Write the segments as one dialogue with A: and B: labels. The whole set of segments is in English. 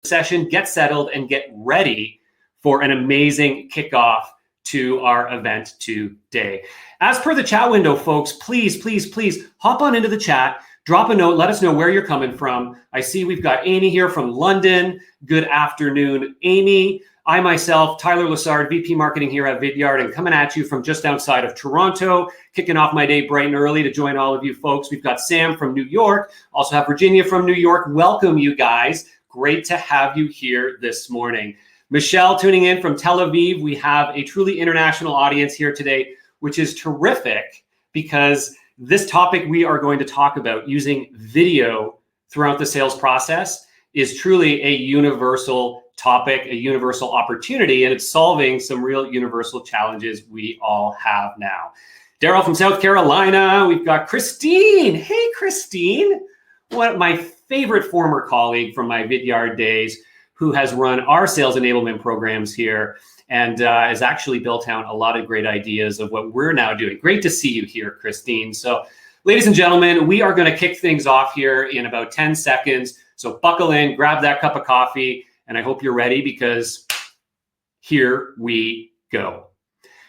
A: session, get settled, and get ready for an amazing kickoff to our event today. As per the chat window, folks, please hop on into the chat, drop a note, let us know where you're coming from. I see we've got Amy here from London. Good afternoon, Amy. I myself, Tyler Lessard, VP Marketing here at Vidyard, and coming at you from just outside of Toronto, kicking off my day bright and early to join all of you folks. We've got Sam from New York, also have Virginia from New York. Welcome, you guys. Great to have you here this morning. Michelle tuning in from Tel Aviv. We have a truly international audience here today, which is terrific because this topic we are going to talk about, using video throughout the sales process, is truly a universal topic, a universal opportunity, and it's solving some real universal challenges we all have now. Daryl from South Carolina. We've got Christine. Hey, Christine. One of my favorite former colleague from my Vidyard days, who has run our sales enablement programs here and has actually built out a lot of great ideas of what we're now doing. Great to see you here, Christine. So, ladies and gentlemen, we are going to kick things off here in about 10 seconds. So buckle in, grab that cup of coffee, and I hope you're ready because here we go.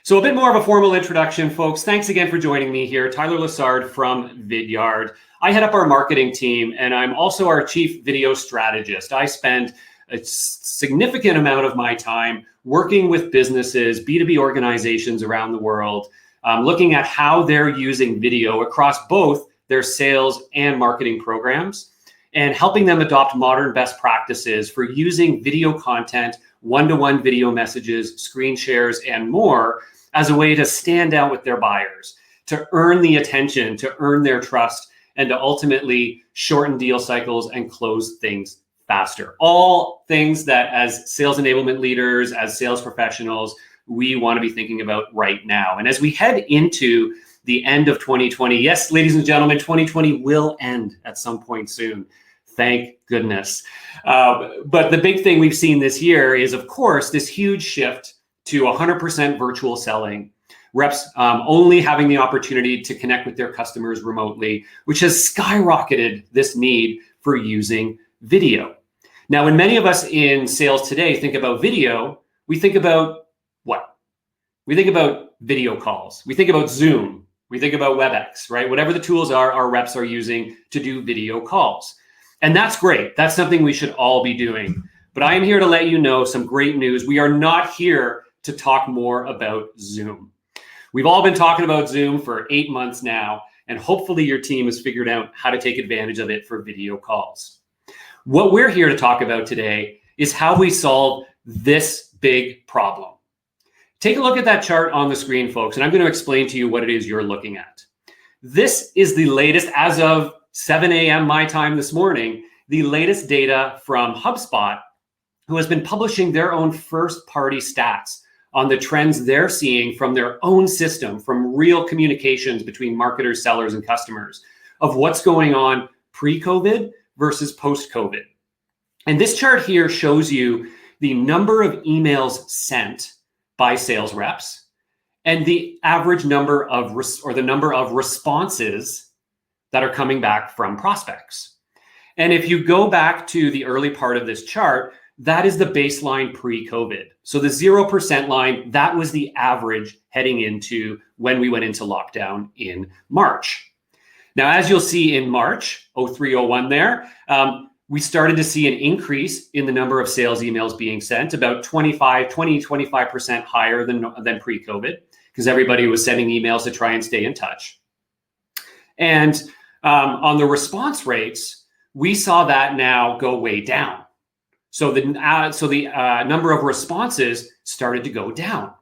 A: So a bit more of a formal introduction, folks. Thanks again for joining me here. Tyler Lessard from Vidyard. I head up our marketing team, and I'm also our chief video strategist. I spend a significant amount of my time working with businesses, B2B organizations around the world, looking at how they're using video across both their sales and marketing programs, and helping them adopt modern best practices for using video content, one-to-one video messages, screen shares, and more as a way to stand out with their buyers, to earn the attention, to earn their trust, and to ultimately shorten deal cycles and close things faster. All things that as sales enablement leaders, as sales professionals, we want to be thinking about right now. And as we head into the end of 2020, yes, ladies and gentlemen, 2020 will end at some point soon. Thank goodness. But the big thing we've seen this year is, of course, this huge shift to 100% virtual selling, reps only having the opportunity to connect with their customers remotely, which has skyrocketed this need for using video. Now, when many of us in sales today think about video, we think about what? We think about video calls. We think about Zoom. We think about WebEx, right? Whatever the tools are, our reps are using to do video calls. And that's great. That's something we should all be doing. But I am here to let you know some great news. We are not here to talk more about Zoom. We've all been talking about Zoom for 8 months now, and hopefully your team has figured out how to take advantage of it for video calls. What we're here to talk about today is how we solve this big problem. Take a look at that chart on the screen, folks, and I'm going to explain to you what it is you're looking at. This is the latest, as of 7 a.m. my time this morning, the latest data from HubSpot, who has been publishing their own first-party stats on the trends they're seeing from their own system, from real communications between marketers, sellers, and customers, of what's going on pre-COVID versus post-COVID. And this chart here shows you the number of emails sent by sales reps and the average number of the number of responses that are coming back from prospects. And if you go back to the early part of this chart, that is the baseline pre-COVID. So the 0% line, that was the average heading into when we went into lockdown in March. Now, as you'll see in March, 0301 there, we started to see an increase in the number of sales emails being sent, about 25% higher than pre-COVID, because everybody was sending emails to try and stay in touch. And on the response rates, we saw that now go way down. So the number of responses started to go down.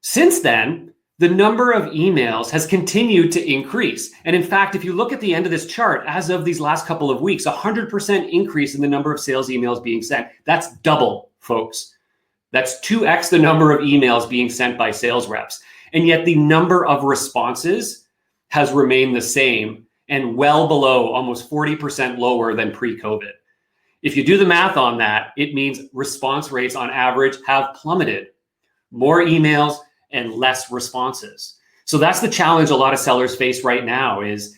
A: Since then, the number of emails has continued to increase. And in fact, if you look at the end of this chart, as of these last couple of weeks, 100% increase in the number of sales emails being sent. That's double, folks. That's 2x the number of emails being sent by sales reps. And yet the number of responses has remained the same and well below, almost 40% lower than pre-COVID. If you do the math on that, it means response rates on average have plummeted. More emails and less responses. So that's the challenge a lot of sellers face right now is,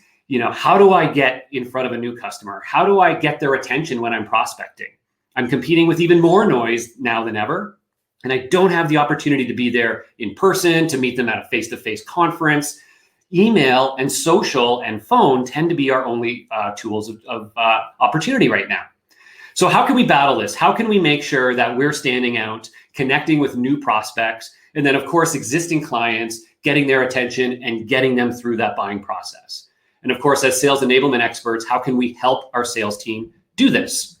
A: how do I get in front of a new customer? How do I get their attention when I'm prospecting? I'm competing with even more noise now than ever. And I don't have the opportunity to be there in person, to meet them at a face-to-face conference. Email and social and phone tend to be our only tools of opportunity right now. So how can we battle this? How can we make sure that we're standing out, connecting with new prospects, and then of course, existing clients, getting their attention and getting them through that buying process? And of course, as sales enablement experts, how can we help our sales team do this?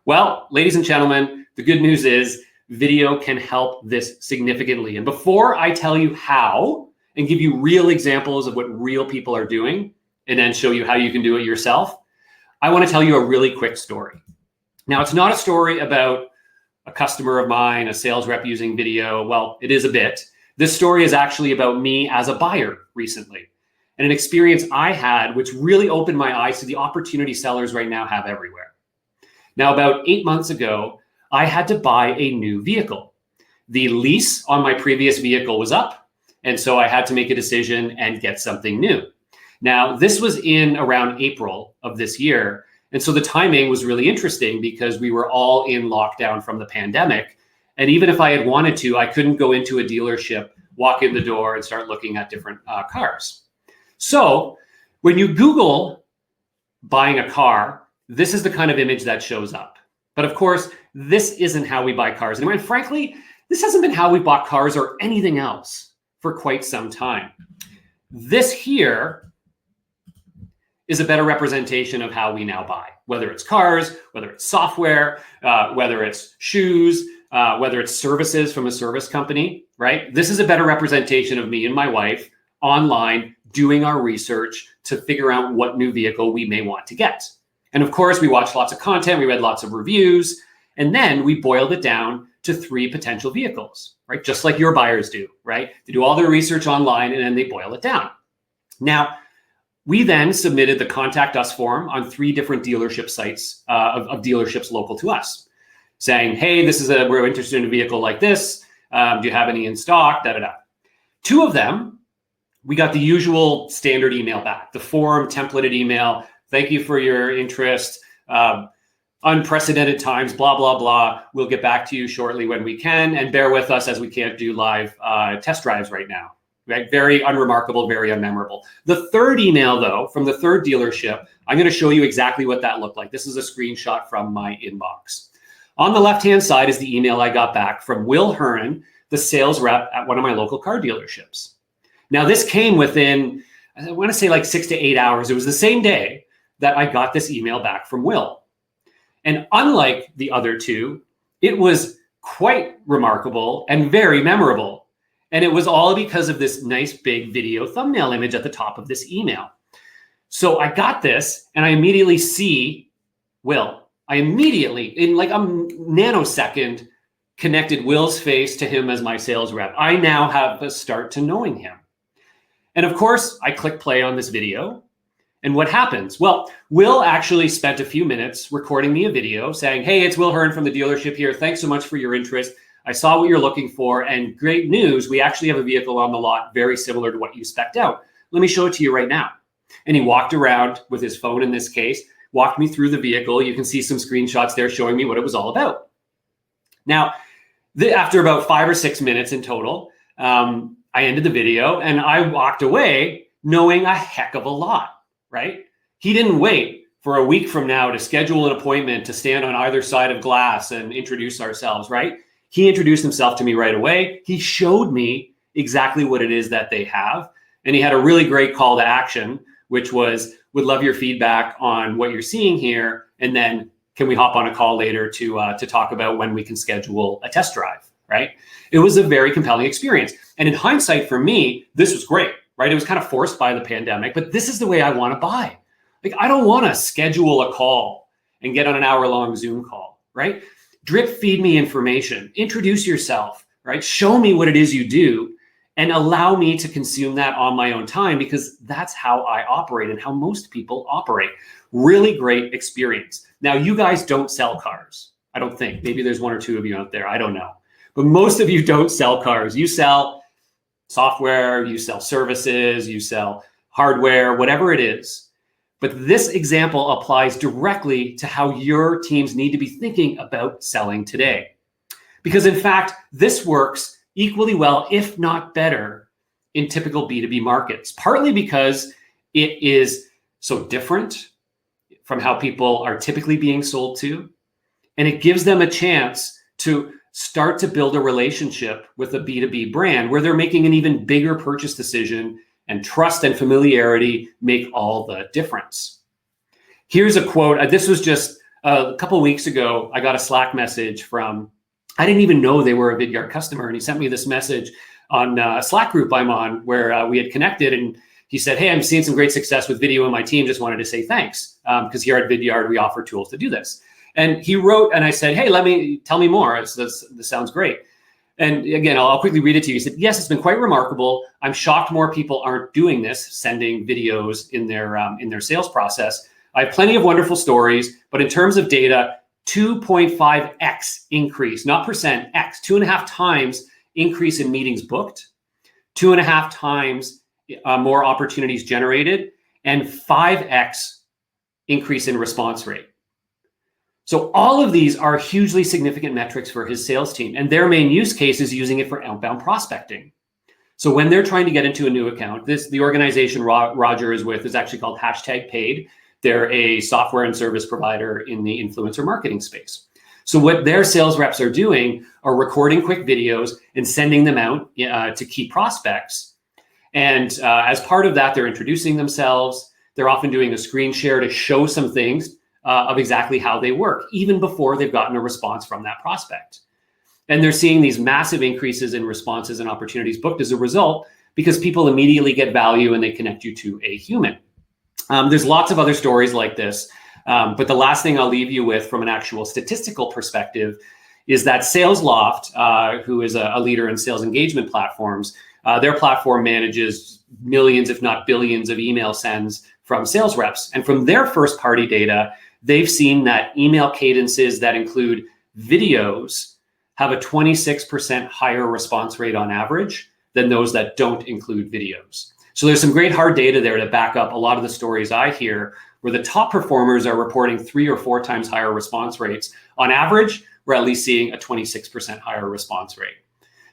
A: Well, ladies and gentlemen, the good news is video can help this significantly. And before I tell you how and give you real examples of what real people are doing and then show you how you can do it yourself, I want to tell you a really quick story. Now, it's not a story about a customer of mine, a sales rep using video. Well, it is a bit. This story is actually about me as a buyer recently and an experience I had which really opened my eyes to the opportunity sellers right now have everywhere. Now, about 8 months ago, I had to buy a new vehicle. The lease on my previous vehicle was up, and so I had to make a decision and get something new. Now, this was in around April of this year, and so the timing was really interesting because we were all in lockdown from the pandemic. And even if I had wanted to, I couldn't go into a dealership, walk in the door and start looking at different cars. So when you Google buying a car, this is the kind of image that shows up. But of course, this isn't how we buy cars anymore. And frankly, this hasn't been how we bought cars or anything else for quite some time. This here is a better representation of how we now buy, whether it's cars, whether it's software, whether it's shoes, whether it's services from a service company, right? This is a better representation of me and my wife online doing our research to figure out what new vehicle we may want to get. And of course, we watched lots of content, we read lots of reviews, and then we boiled it down to 3 potential vehicles, right? Just like your buyers do, right? They do all their research online and then they boil it down. Now, we then submitted the Contact Us form on 3 different dealership sites of dealerships local to us, saying, hey, we're interested in a vehicle like this. Do you have any in stock? Da, da, da. 2 of them, we got the usual standard email back, the form templated email. Thank you for your interest. Unprecedented times, blah, blah, blah. We'll get back to you shortly when we can. And bear with us as we can't do live test drives right now. Right? Very unremarkable, very unmemorable. The 3rd email, though, from the 3rd dealership, I'm going to show you exactly what that looked like. This is a screenshot from my inbox. On the left-hand side is the email I got back from Will Hearn, the sales rep at one of my local car dealerships. Now, this came within, I want to say like 6 to 8 hours. It was the same day that I got this email back from Will. And unlike the other 2, it was quite remarkable and very memorable. And it was all because of this nice big video thumbnail image at the top of this email. So I got this and I immediately see Will. I immediately, in like a nanosecond, connected Will's face to him as my sales rep. I now have a start to knowing him. And of course, I click play on this video. And what happens? Well, Will actually spent a few minutes recording me a video saying, hey, it's Will Hearn from the dealership here. Thanks so much for your interest. I saw what you're looking for, and great news, we actually have a vehicle on the lot very similar to what you spec'd out. Let me show it to you right now. And he walked around with his phone in this case, walked me through the vehicle. You can see some screenshots there showing me what it was all about. Now, after about 5 or 6 minutes in total, I ended the video and I walked away knowing a heck of a lot, right? He didn't wait for a week from now to schedule an appointment to stand on either side of glass and introduce ourselves, right? He introduced himself to me right away. He showed me exactly what it is that they have. And he had a really great call to action, which was, would love your feedback on what you're seeing here. And then can we hop on a call later to talk about when we can schedule a test drive, right? It was a very compelling experience. And in hindsight, for me, this was great, right? It was kind of forced by the pandemic, but this is the way I want to buy. Like, I don't want to schedule a call and get on an hour-long Zoom call, right? Drip feed me information, introduce yourself, right? Show me what it is you do and allow me to consume that on my own time, because that's how I operate and how most people operate. Really great experience. Now, you guys don't sell cars. I don't think. Maybe there's 1 or 2 of you out there. I don't know. But most of you don't sell cars. You sell software, you sell services, you sell hardware, whatever it is. But this example applies directly to how your teams need to be thinking about selling today. Because in fact, this works equally well, if not better, in typical B2B markets, partly because it is so different from how people are typically being sold to, and it gives them a chance to start to build a relationship with a B2B brand where they're making an even bigger purchase decision, and trust and familiarity make all the difference. Here's a quote. This was just a couple of weeks ago. I got a Slack message from, I didn't even know they were a Vidyard customer, and he sent me this message on a Slack group I'm on where we had connected, and he said, hey, I'm seeing some great success with video in my team. Just wanted to say thanks, because here at Vidyard, we offer tools to do this. And he wrote, and I said, hey, tell me more. This sounds great. And again, I'll quickly read it to you. He said, yes, it's been quite remarkable. I'm shocked more people aren't doing this, sending videos in their sales process. I have plenty of wonderful stories, but in terms of data, 2.5x increase, not percent, x, 2.5 times increase in meetings booked, 2.5 times more opportunities generated, and 5x increase in response rate. So all of these are hugely significant metrics for his sales team, and their main use case is using it for outbound prospecting. So when they're trying to get into a new account, the organization Roger is with is actually called #paid. They're a software and service provider in the influencer marketing space. So what their sales reps are doing are recording quick videos and sending them out to key prospects. And as part of that, they're introducing themselves. They're often doing a screen share to show some things of exactly how they work, even before they've gotten a response from that prospect. And they're seeing these massive increases in responses and opportunities booked as a result, because people immediately get value and they connect you to a human. There's lots of other stories like this, but the last thing I'll leave you with from an actual statistical perspective is that SalesLoft, who is a leader in sales engagement platforms, their platform manages millions, if not billions, of email sends from sales reps. And from their first party data, they've seen that email cadences that include videos have a 26% higher response rate on average than those that don't include videos. So there's some great hard data there to back up a lot of the stories I hear, where the top performers are reporting 3 or 4 times higher response rates. On average, we're at least seeing a 26% higher response rate.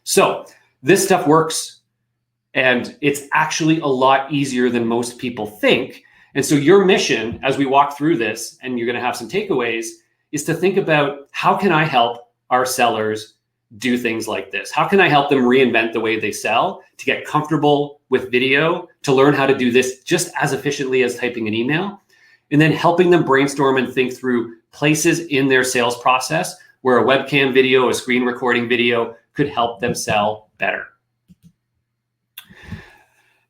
A: So this stuff works, and it's actually a lot easier than most people think. And so your mission, as we walk through this, and you're going to have some takeaways, is to think about, how can I help our sellers do things like this? How can I help them reinvent the way they sell, to get comfortable with video, to learn how to do this just as efficiently as typing an email, and then helping them brainstorm and think through places in their sales process where a webcam video, a screen recording video could help them sell better.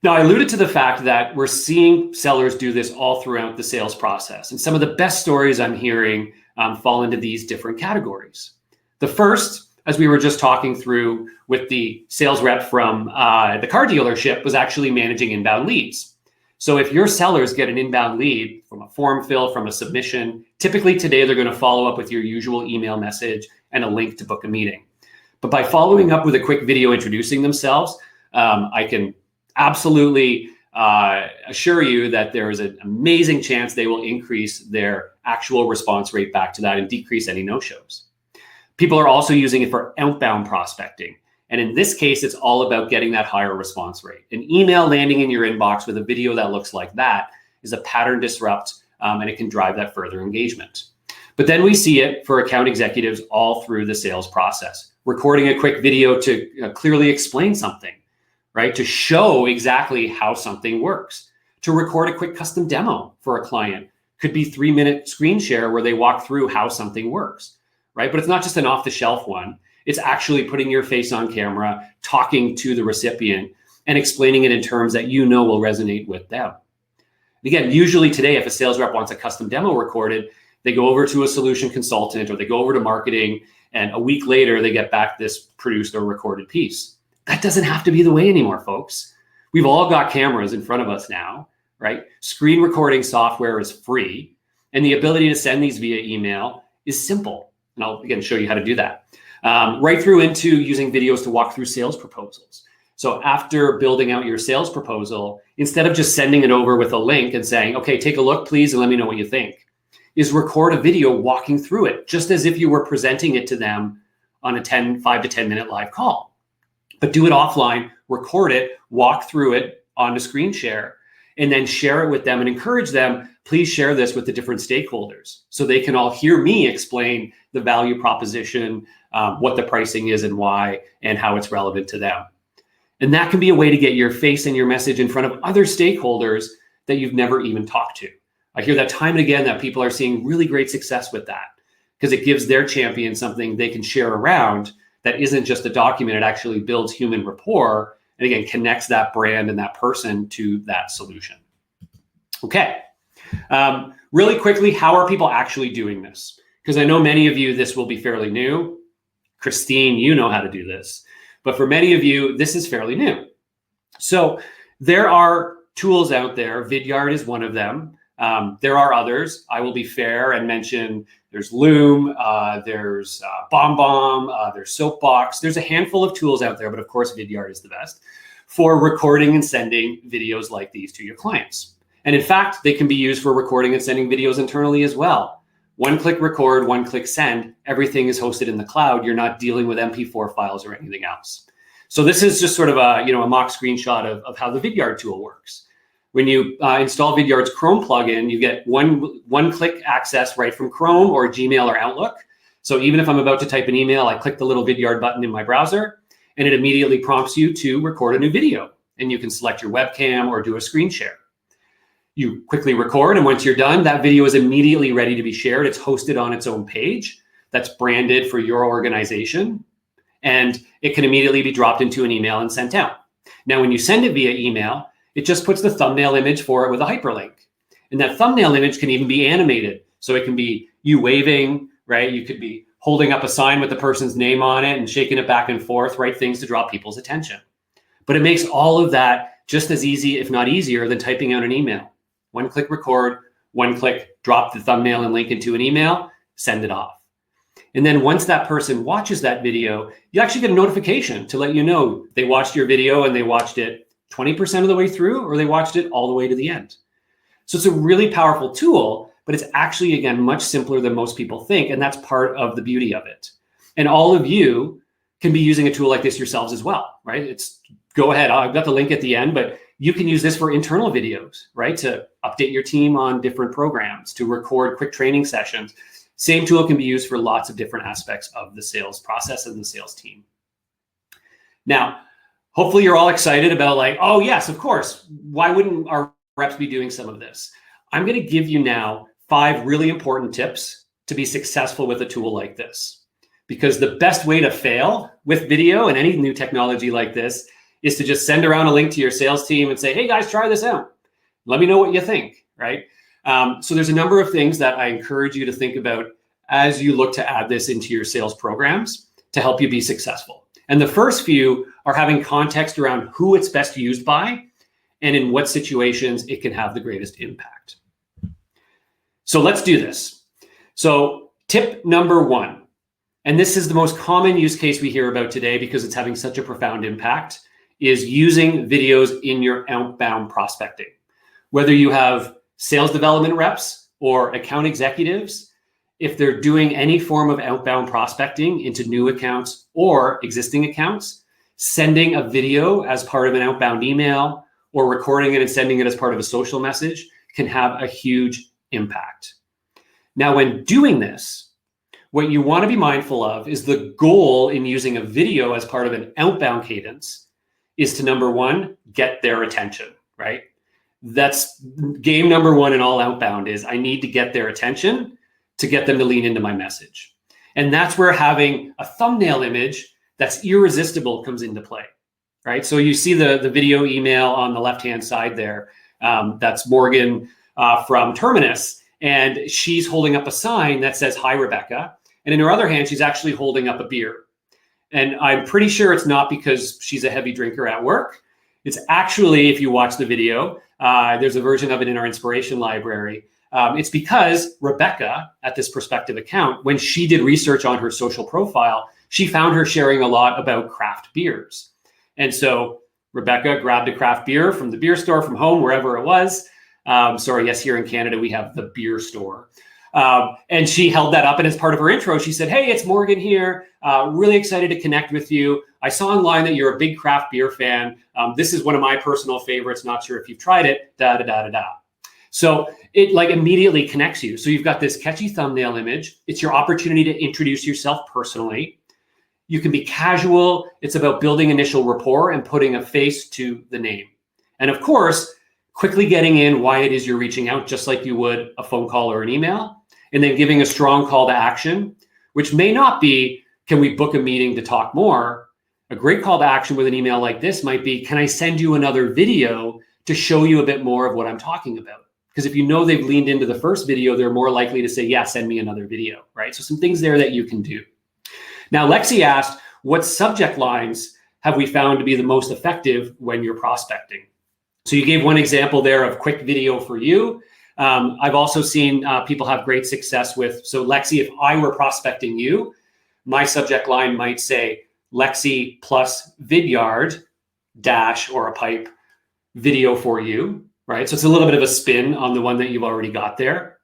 A: Now, I alluded to the fact that we're seeing sellers do this all throughout the sales process. And some of the best stories I'm hearing fall into these different categories. The first, as we were just talking through with the sales rep from the car dealership, was actually managing inbound leads. So if your sellers get an inbound lead from a form fill, from a submission, typically today they're going to follow up with your usual email message and a link to book a meeting. But by following up with a quick video introducing themselves, I can absolutely assure you that there is an amazing chance they will increase their actual response rate back to that and decrease any no-shows. People are also using it for outbound prospecting. And in this case, it's all about getting that higher response rate. An email landing in your inbox with a video that looks like that is a pattern disrupt, and it can drive that further engagement. But then we see it for account executives all through the sales process, recording a quick video to clearly explain something, right? To show exactly how something works, to record a quick custom demo for a client. Could be 3-minute screen share where they walk through how something works, right? But it's not just an off-the-shelf one. It's actually putting your face on camera, talking to the recipient, and explaining it in terms that you know will resonate with them. Again, usually today, if a sales rep wants a custom demo recorded, they go over to a solution consultant or they go over to marketing, and a week later, they get back this produced or recorded piece. That doesn't have to be the way anymore, folks. We've all got cameras in front of us now, right? Screen recording software is free, and the ability to send these via email is simple. And I'll again show you how to do that. Right through into using videos to walk through sales proposals. So after building out your sales proposal, instead of just sending it over with a link and saying, okay, take a look, please, and let me know what you think, is record a video walking through it, just as if you were presenting it to them on a 5 to 10 minute live call. But do it offline, record it, walk through it on a screen share, and then share it with them and encourage them, please share this with the different stakeholders so they can all hear me explain the value proposition, what the pricing is and why, and how it's relevant to them. And that can be a way to get your face and your message in front of other stakeholders that you've never even talked to. I hear that time and again that people are seeing really great success with that because it gives their champion something they can share around that isn't just a document. It actually builds human rapport and again, connects that brand and that person to that solution. Okay. Really quickly, how are people actually doing this? Because I know many of you, this will be fairly new. Christine, you know how to do this. But for many of you, this is fairly new. So there are tools out there. Vidyard is one of them. There are others. I will be fair and mention there's Loom, there's BombBomb, there's Soapbox. There's a handful of tools out there, but of course, Vidyard is the best for recording and sending videos like these to your clients. And in fact, they can be used for recording and sending videos internally as well. One-click record, one-click send, everything is hosted in the cloud. You're not dealing with MP4 files or anything else. So this is just sort of a mock screenshot of how the Vidyard tool works. When you install Vidyard's Chrome plugin, you get one-click access right from Chrome or Gmail or Outlook. So even if I'm about to type an email, I click the little Vidyard button in my browser, and it immediately prompts you to record a new video. And you can select your webcam or do a screen share. You quickly record, and once you're done, that video is immediately ready to be shared. It's hosted on its own page that's branded for your organization, and it can immediately be dropped into an email and sent out. Now, when you send it via email, it just puts the thumbnail image for it with a hyperlink. And that thumbnail image can even be animated. So it can be you waving, right? You could be holding up a sign with the person's name on it and shaking it back and forth, right? Things to draw people's attention. But it makes all of that just as easy, if not easier, than typing out an email. One-click record, one-click drop the thumbnail and link into an email, send it off. And then once that person watches that video, you actually get a notification to let you know they watched your video and they watched it 20% of the way through, or they watched it all the way to the end. So it's a really powerful tool, but it's actually, again, much simpler than most people think. And that's part of the beauty of it. And all of you can be using a tool like this yourselves as well, right? Go ahead. I've got the link at the end, but you can use this for internal videos, right? To update your team on different programs, to record quick training sessions. Same tool can be used for lots of different aspects of the sales process and the sales team. Now, hopefully you're all excited about like, oh yes, of course. Why wouldn't our reps be doing some of this? I'm going to give you now 5 really important tips to be successful with a tool like this. Because the best way to fail with video and any new technology like this is to just send around a link to your sales team and say, hey guys, try this out. Let me know what you think, right? So there's a number of things that I encourage you to think about as you look to add this into your sales programs to help you be successful. And the first few are having context around who it's best used by and in what situations it can have the greatest impact. So let's do this. So tip number 1, and this is the most common use case we hear about today because it's having such a profound impact, is using videos in your outbound prospecting. Whether you have sales development reps or account executives, if they're doing any form of outbound prospecting into new accounts or existing accounts, sending a video as part of an outbound email or recording it and sending it as part of a social message can have a huge impact. Now, when doing this, what you want to be mindful of is the goal in using a video as part of an outbound cadence is to, number 1, get their attention, right? That's game number 1 in all outbound is I need to get their attention to get them to lean into my message. And that's where having a thumbnail image that's irresistible comes into play, right? So you see the video email on the left-hand side there. That's Morgan from Terminus. And she's holding up a sign that says, hi, Rebecca. And in her other hand, she's actually holding up a beer. And I'm pretty sure it's not because she's a heavy drinker at work. It's actually, if you watch the video, there's a version of it in our inspiration library. It's because Rebecca at this prospective account, when she did research on her social profile, she found her sharing a lot about craft beers. And so Rebecca grabbed a craft beer from the beer store from home, wherever it was. Sorry, yes, here in Canada, we have the beer store. And she held that up, and as part of her intro, she said, hey, it's Morgan here. Really excited to connect with you. I saw online that you're a big craft beer fan. This is one of my personal favorites. Not sure if you've tried it, da, da, da, da, da. So it like immediately connects you. So you've got this catchy thumbnail image. It's your opportunity to introduce yourself personally. You can be casual. It's about building initial rapport and putting a face to the name. And of course, quickly getting in why it is you're reaching out, just like you would a phone call or an email, and then giving a strong call to action, which may not be, can we book a meeting to talk more? A great call to action with an email like this might be, can I send you another video to show you a bit more of what I'm talking about? Because if you know they've leaned into the first video, they're more likely to say, yeah, send me another video, right? So some things there that you can do. Now, Lexi asked, what subject lines have we found to be the most effective when you're prospecting? So you gave one example there of quick video for you. I've also seen people have great success with, so Lexi, if I were prospecting you, my subject line might say Lexi plus Vidyard dash or a pipe video for you, right? So it's a little bit of a spin on the one that you've already got there.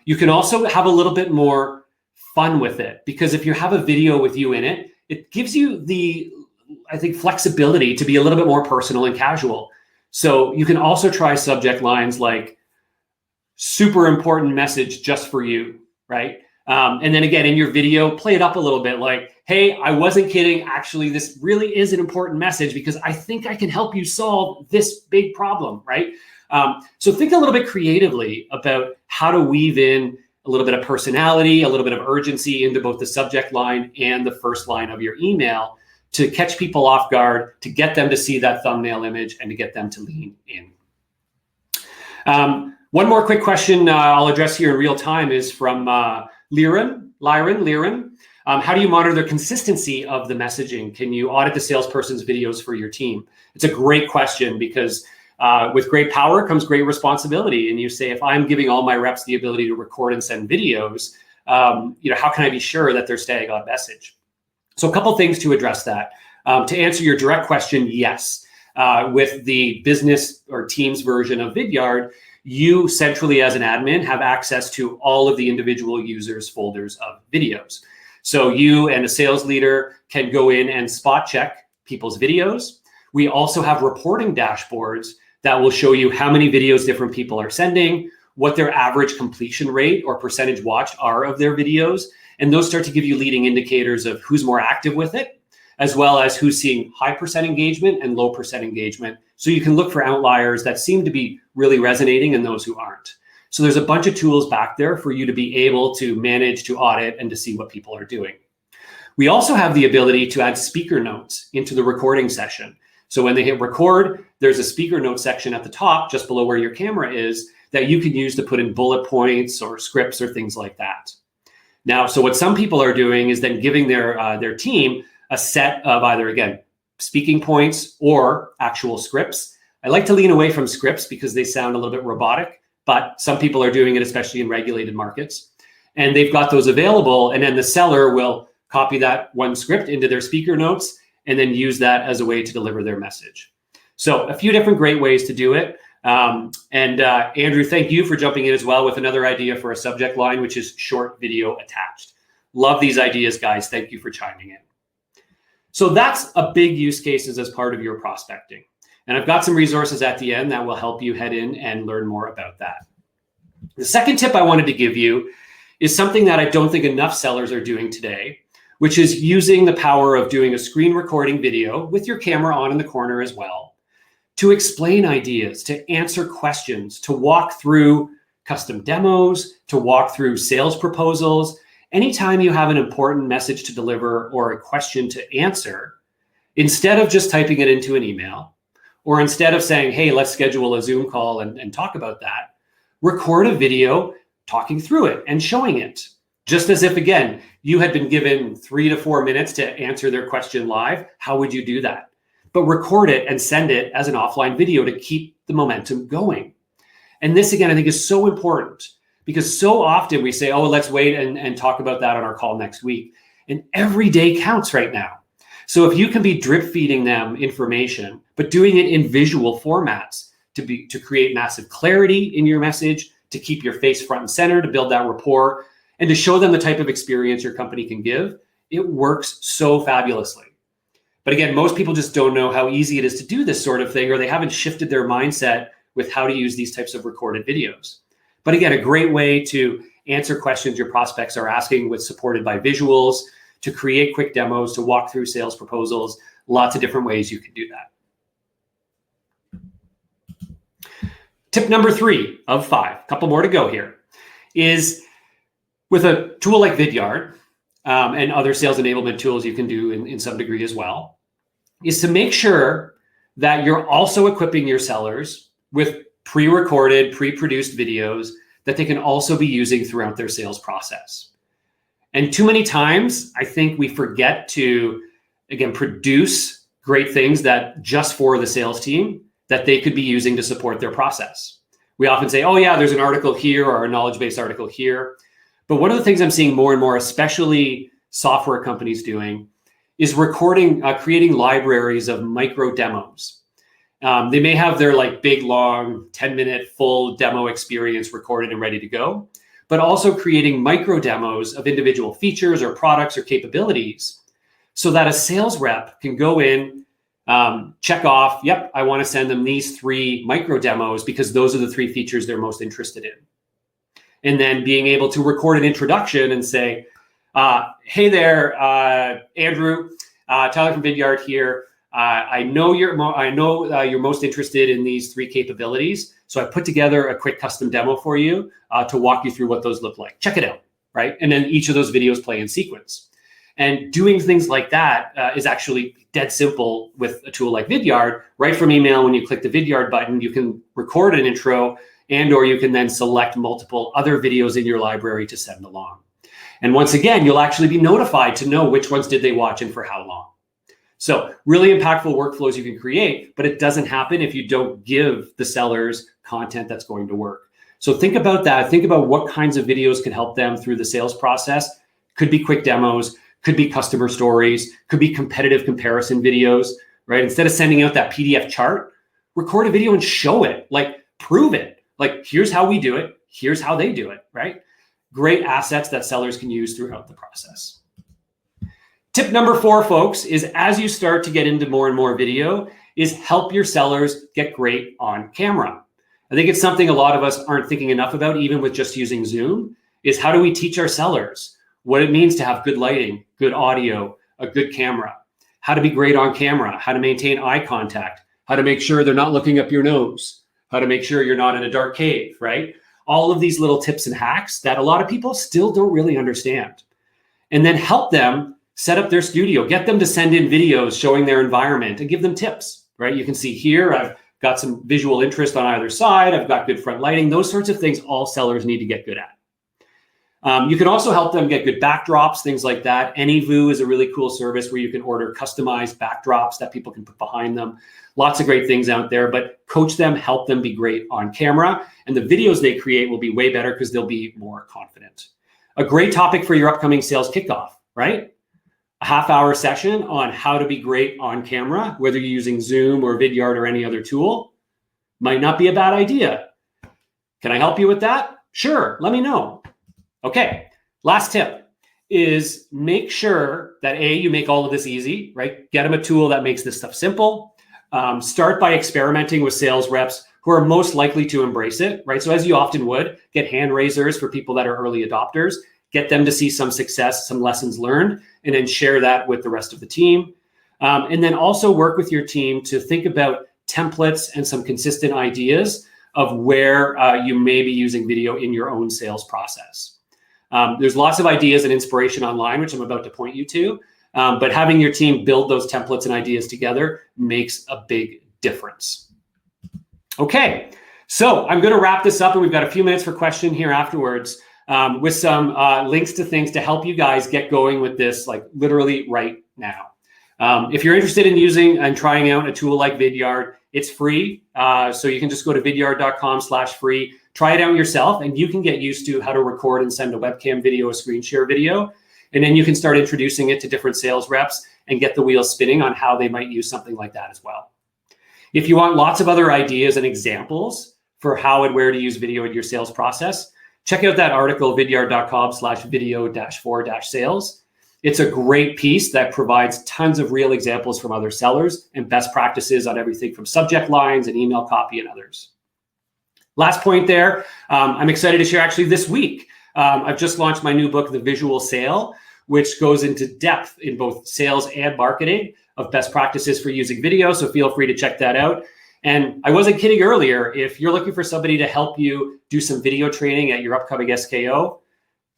A: You can also have a little bit more fun with it, because if you have a video with you in it, it gives you the, I think, flexibility to be a little bit more personal and casual. So you can also try subject lines like super important message just for you, right? And then again, in your video, play it up a little bit like, hey, I wasn't kidding. Actually, this really is an important message because I think I can help you solve this big problem, right? So think a little bit creatively about how to weave in a little bit of personality, a little bit of urgency into both the subject line and the first line of your email to catch people off guard, to get them to see that thumbnail image and to get them to lean in. One more quick question I'll address here in real time is from Liren. How do you monitor the consistency of the messaging? Can you audit the salesperson's videos for your team? It's a great question because with great power comes great responsibility. And you say, if I'm giving all my reps the ability to record and send videos, how can I be sure that they're staying on message? So a couple things to address that. To answer your direct question, yes. With the business or Teams version of Vidyard, you centrally as an admin have access to all of the individual users' folders of videos. So you and a sales leader can go in and spot check people's videos. We also have reporting dashboards that will show you how many videos different people are sending, what their average completion rate or percentage watched are of their videos. And those start to give you leading indicators of who's more active with it, as well as who's seeing high percent engagement and low percent engagement. So you can look for outliers that seem to be really resonating and those who aren't. So there's a bunch of tools back there for you to be able to manage, to audit, and to see what people are doing. We also have the ability to add speaker notes into the recording session. So when they hit record, there's a speaker note section at the top, just below where your camera is, that you can use to put in bullet points or scripts or things like that. Now, so what some people are doing is then giving their team a set of either, again, speaking points or actual scripts. I like to lean away from scripts because they sound a little bit robotic, but some people are doing it, especially in regulated markets. And they've got those available, and then the seller will copy that one script into their speaker notes and then use that as a way to deliver their message. So a few different great ways to do it. Andrew, thank you for jumping in as well with another idea for a subject line, which is short video attached. Love these ideas, guys. Thank you for chiming in. So that's a big use cases as part of your prospecting. And I've got some resources at the end that will help you head in and learn more about that. The second tip I wanted to give you is something that I don't think enough sellers are doing today, which is using the power of doing a screen recording video with your camera on in the corner as well, to explain ideas, to answer questions, to walk through custom demos, to walk through sales proposals. Anytime you have an important message to deliver or a question to answer, instead of just typing it into an email, or instead of saying, hey, let's schedule a Zoom call and talk about that, record a video talking through it and showing it. Just as if, again, you had been given 3 to 4 minutes to answer their question live, how would you do that? But record it and send it as an offline video to keep the momentum going. And this, again, I think is so important because so often we say, oh, let's wait and talk about that on our call next week. And every day counts right now. So if you can be drip feeding them information, but doing it in visual formats to create massive clarity in your message, to keep your face front and center, to build that rapport, and to show them the type of experience your company can give, it works so fabulously. But again, most people just don't know how easy it is to do this sort of thing, or they haven't shifted their mindset with how to use these types of recorded videos. But again, a great way to answer questions your prospects are asking with supported by visuals, to create quick demos, to walk through sales proposals, lots of different ways you can do that. Tip number 3 of 5, a couple more to go here, is with a tool like Vidyard and other sales enablement tools you can do in some degree as well, is to make sure that you're also equipping your sellers with pre-recorded, pre-produced videos that they can also be using throughout their sales process. And too many times, I think we forget to, again, produce great things that just for the sales team that they could be using to support their process. We often say, oh yeah, there's an article here or a knowledge-based article here. But one of the things I'm seeing more and more, especially software companies doing, is creating libraries of micro demos. They may have their big, long, 10-minute full demo experience recorded and ready to go, but also creating micro demos of individual features or products or capabilities so that a sales rep can go in, check off, yep, I want to send them these 3 micro demos because those are the 3 features they're most interested in. And then being able to record an introduction and say, hey there, Andrew, Tyler from Vidyard here. I know you're most interested in these 3 capabilities. So I put together a quick custom demo for you to walk you through what those look like. Check it out, right? And then each of those videos play in sequence. And doing things like that is actually dead simple with a tool like Vidyard. Right from email, when you click the Vidyard button, you can record an intro or you can then select multiple other videos in your library to send along. And once again, you'll actually be notified to know which ones did they watch and for how long. So really impactful workflows you can create, but it doesn't happen if you don't give the sellers content that's going to work. So think about that. Think about what kinds of videos can help them through the sales process. Could be quick demos, could be customer stories, could be competitive comparison videos, right? Instead of sending out that PDF chart, record a video and show it, prove it. Here's how we do it. Here's how they do it, right? Great assets that sellers can use throughout the process. Tip number 4, folks, is as you start to get into more and more video, is help your sellers get great on camera. I think it's something a lot of us aren't thinking enough about, even with just using Zoom, is how do we teach our sellers what it means to have good lighting, good audio, a good camera, how to be great on camera, how to maintain eye contact, how to make sure they're not looking up your nose, how to make sure you're not in a dark cave, right? All of these little tips and hacks that a lot of people still don't really understand. And then help them set up their studio, get them to send in videos showing their environment and give them tips, right? You can see here, I've got some visual interest on either side. I've got good front lighting. Those sorts of things all sellers need to get good at. You can also help them get good backdrops, things like that. AnyVoo is a really cool service where you can order customized backdrops that people can put behind them. Lots of great things out there, but coach them, help them be great on camera. And the videos they create will be way better because they'll be more confident. A great topic for your upcoming sales kickoff, right? A half-hour session on how to be great on camera, whether you're using Zoom or Vidyard or any other tool, might not be a bad idea. Can I help you with that? Sure, let me know. Okay, last tip is make sure that you make all of this easy, right? Get them a tool that makes this stuff simple. Start by experimenting with sales reps who are most likely to embrace it, right? So as you often would, get hand raisers for people that are early adopters, get them to see some success, some lessons learned, and then share that with the rest of the team. And then also work with your team to think about templates and some consistent ideas of where you may be using video in your own sales process. There's lots of ideas and inspiration online, which I'm about to point you to, but having your team build those templates and ideas together makes a big difference. Okay, so I'm going to wrap this up, and we've got a few minutes for question here afterwards with some links to things to help you guys get going with this, literally right now. If you're interested in using and trying out a tool like Vidyard, it's free. So you can just go to vidyard.com/free, try it out yourself, and you can get used to how to record and send a webcam video, a screen share video. And then you can start introducing it to different sales reps and get the wheels spinning on how they might use something like that as well. If you want lots of other ideas and examples for how and where to use video in your sales process, check out that article, vidyard.com/video-4-sales. It's a great piece that provides tons of real examples from other sellers and best practices on everything from subject lines and email copy and others. Last point there, I'm excited to share actually this week. I've just launched my new book, The Visual Sale, which goes into depth in both sales and marketing of best practices for using video. So feel free to check that out. And I wasn't kidding earlier. If you're looking for somebody to help you do some video training at your upcoming SKO,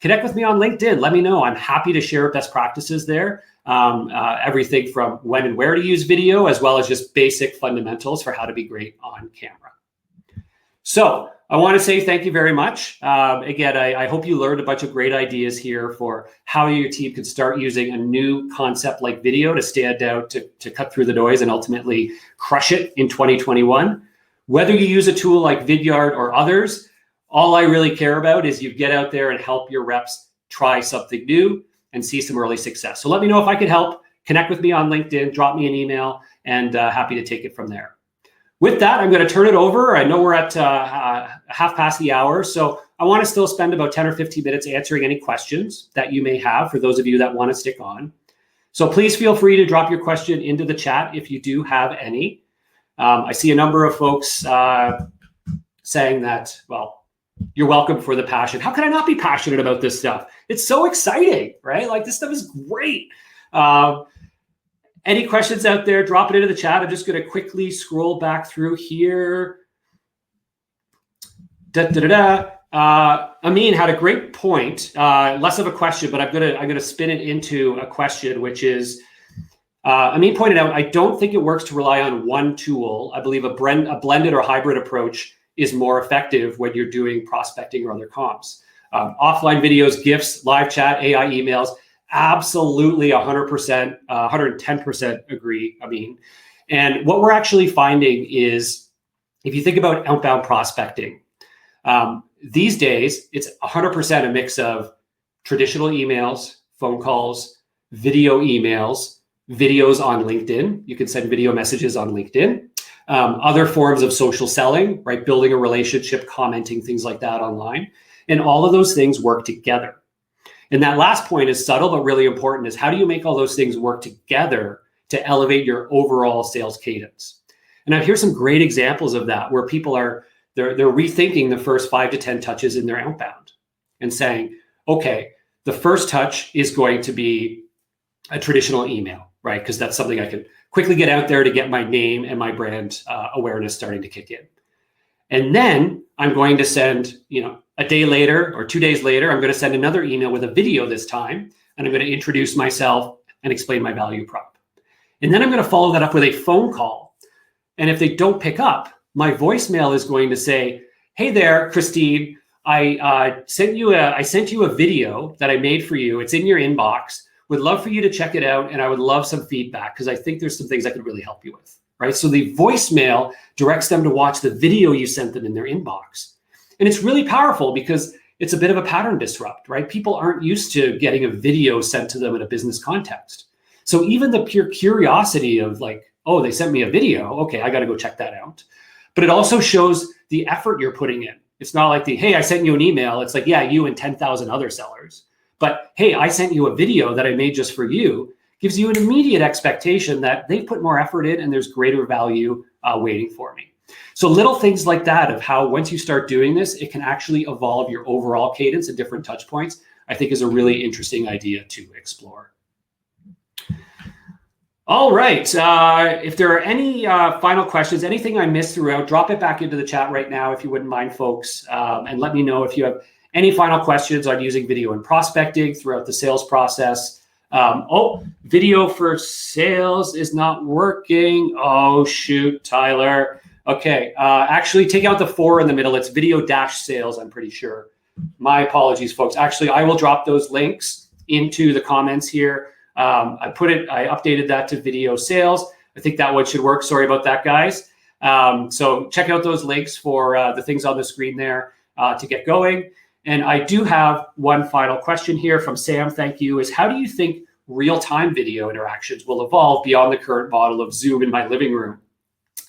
A: connect with me on LinkedIn. Let me know. I'm happy to share best practices there. Everything from when and where to use video, as well as just basic fundamentals for how to be great on camera. So I want to say thank you very much. Again, I hope you learned a bunch of great ideas here for how your team can start using a new concept like video to stand out, to cut through the noise and ultimately crush it in 2021. Whether you use a tool like Vidyard or others, all I really care about is you get out there and help your reps try something new and see some early success. So let me know if I could help. Connect with me on LinkedIn, drop me an email, and happy to take it from there. With that, I'm going to turn it over. I know we're at half past the hour, so I want to still spend about 10 or 15 minutes answering any questions that you may have for those of you that want to stick on. So please feel free to drop your question into the chat if you do have any. I see a number of folks saying that, well, you're welcome for the passion. How can I not be passionate about this stuff? It's so exciting, right? Like, this stuff is great. Any questions out there, drop it into the chat. I'm just going to quickly scroll back through here. Amin had a great point, less of a question, but I'm gonna spin it into a question, which is, Amin pointed out, I don't think it works to rely on one tool. I believe a blended or hybrid approach is more effective when you're doing prospecting or other comps. Offline videos, GIFs, live chat, AI emails, absolutely 100%, 110% agree, Amin. And what we're actually finding is, if you think about outbound prospecting, these days, it's 100% a mix of traditional emails, phone calls, video emails, videos on LinkedIn. You can send video messages on LinkedIn. Other forms of social selling, right? Building a relationship, commenting, things like that online. And all of those things work together. And that last point is subtle, but really important, is how do you make all those things work together to elevate your overall sales cadence? And here's some great examples of that, where people they're rethinking the first 5 to 10 touches in their outbound and saying, okay, the first touch is going to be a traditional email, right? Because that's something I can quickly get out there to get my name and my brand awareness starting to kick in. And then I'm going to send, a day later or 2 days later, I'm going to send another email with a video this time, and I'm going to introduce myself and explain my value prop. And then I'm going to follow that up with a phone call. And if they don't pick up, my voicemail is going to say, hey there, Christine, I sent you a video that I made for you. It's in your inbox. Would love for you to check it out, and I would love some feedback because I think there's some things I could really help you with, right? So the voicemail directs them to watch the video you sent them in their inbox. And it's really powerful because it's a bit of a pattern disrupt, right? People aren't used to getting a video sent to them in a business context. So even the pure curiosity of like, oh, they sent me a video. Okay, I got to go check that out. But it also shows the effort you're putting in. It's not like hey, I sent you an email. It's like, yeah, you and 10,000 other sellers. But hey, I sent you a video that I made just for you. Gives you an immediate expectation that they've put more effort in and there's greater value waiting for me. So little things like that of how once you start doing this, it can actually evolve your overall cadence at different touch points, I think is a really interesting idea to explore. All right. If there are any final questions, anything I missed throughout, drop it back into the chat right now if you wouldn't mind, folks. And let me know if you have any final questions on using video and prospecting throughout the sales process. Video for sales is not working. Oh, shoot, Tyler. Okay, actually take out the 4 in the middle. It's video-sales, I'm pretty sure. My apologies, folks. Actually, I will drop those links into the comments here. I updated that to video sales. I think that one should work. Sorry about that, guys. So check out those links for the things on the screen there to get going. And I do have one final question here from Sam. Thank you. Is how do you think real-time video interactions will evolve beyond the current model of Zoom in my living room.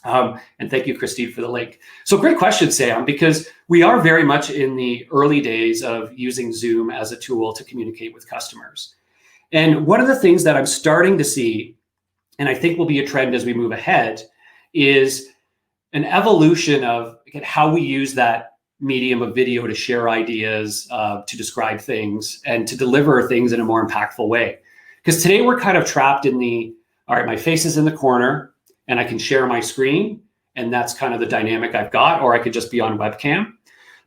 A: And thank you, Christine, for the link. So great question, Sam, because we are very much in the early days of using Zoom as a tool to communicate with customers. And one of the things that I'm starting to see, and I think will be a trend as we move ahead, is an evolution of how we use that medium of video to share ideas, to describe things, and to deliver things in a more impactful way. Because today we're kind of trapped in the, all right, my face is in the corner, and I can share my screen, and that's kind of the dynamic I've got, or I could just be on webcam.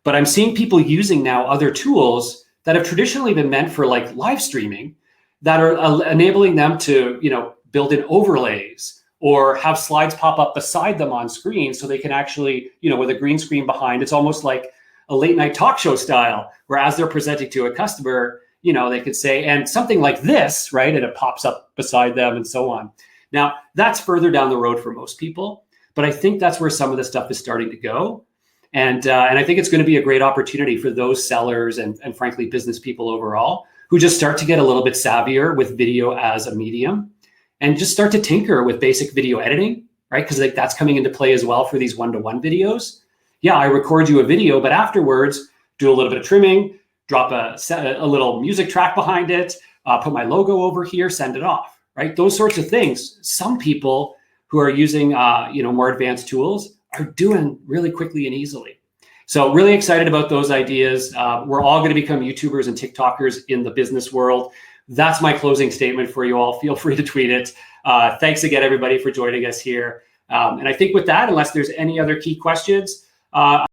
A: But I'm seeing people using now other tools that have traditionally been meant for like live streaming that are enabling them to, build in overlays or have slides pop up beside them on screen so they can actually, with a green screen behind, it's almost like a late night talk show style, where as they're presenting to a customer, they could say, and something like this, right? And it pops up beside them and so on. Now, that's further down the road for most people, but I think that's where some of the stuff is starting to go. And I think it's going to be a great opportunity for those sellers and frankly, business people overall who just start to get a little bit savvier with video as a medium and just start to tinker with basic video editing, right? Because that's coming into play as well for these one-to-one videos. Yeah, I record you a video, but afterwards, do a little bit of trimming, drop a little music track behind it, put my logo over here, send it off. Right? Those sorts of things. Some people who are using, more advanced tools are doing really quickly and easily. So really excited about those ideas. We're all going to become YouTubers and TikTokers in the business world. That's my closing statement for you all. Feel free to tweet it. Thanks again, everybody, for joining us here. And I think with that, unless there's any other key questions,